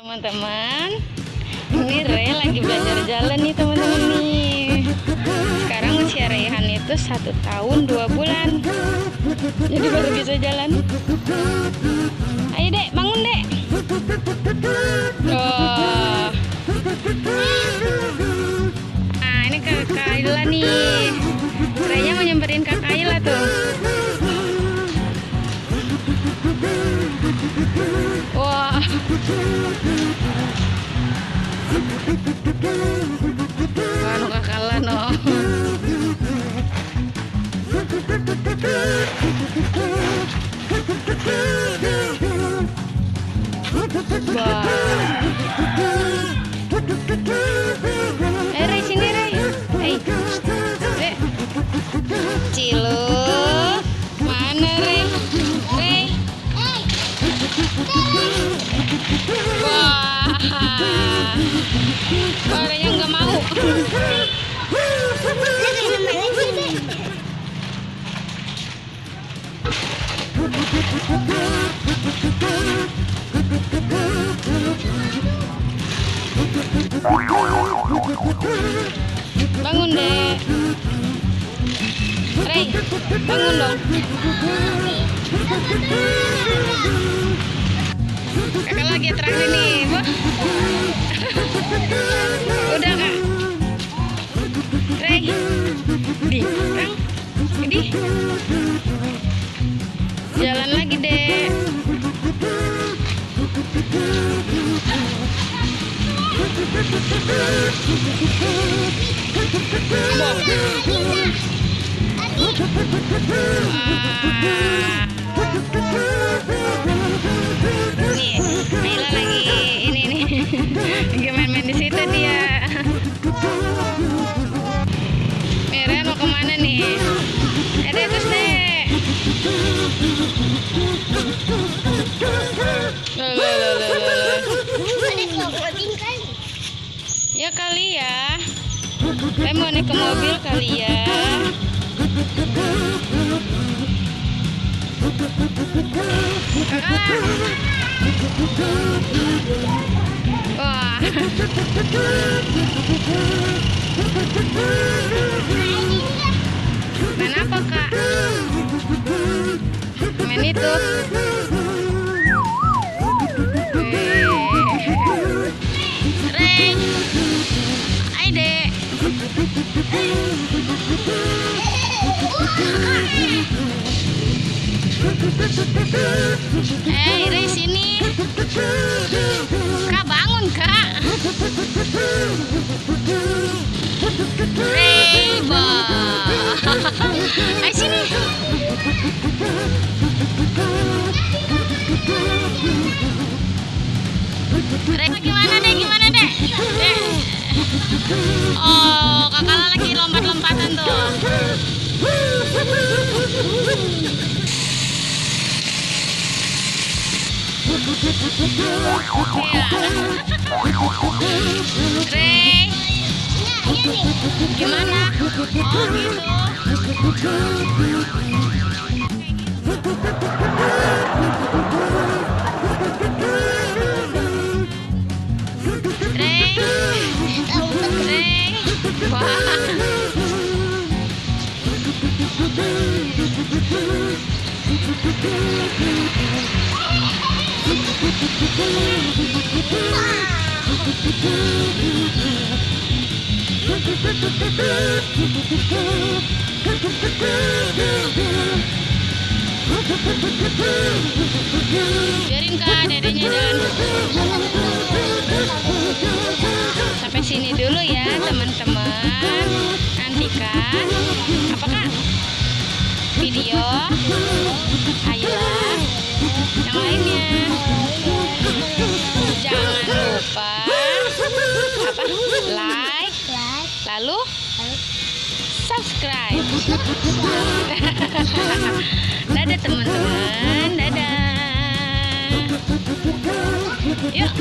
Teman-teman, ini Ray lagi belajar jalan nih teman-teman nih. Sekarang usia Rayhan itu 1 tahun 2 bulan, jadi baru bisa jalan. Ayo dek, bangun dek. Oh. Nah ini kakak Ayla nih. Raynya mau nyamperin kakak Ayla tuh. Wah. Anu kakalan no. Wah. Ray sini Ray. Cilu. Mana Ray? Ray. Wah. Suaranya nggak mau. Bangun deh. Ray, bangun dong. Kakak lagi atraksi nih. Udah kak. Ray, di, jalan lagi deh. Nih, Ayla lagi ini nih, lagi main-main di situ dia. Merah mau kemana nih? Terus deh. Ya kali ya. Saya mau naik ke mobil kali ya. Wah. Main apa kak? Main itu. Ray, ayo dek. Ray sini. Kak bangun kak. Ray, ayo sini. Ray, gimana deh? Oh, kakak lagi lompat-lompatan tuh. Ray, gimana? Oh gitu. Ray, wah. Biarin kak dedenya jalan. Sampai sini dulu ya teman-teman. Nantikan apakah video Ayla yang lainnya. Jangan lupa like, lalu subscribe. Dadah teman-teman, dadah. Yuk.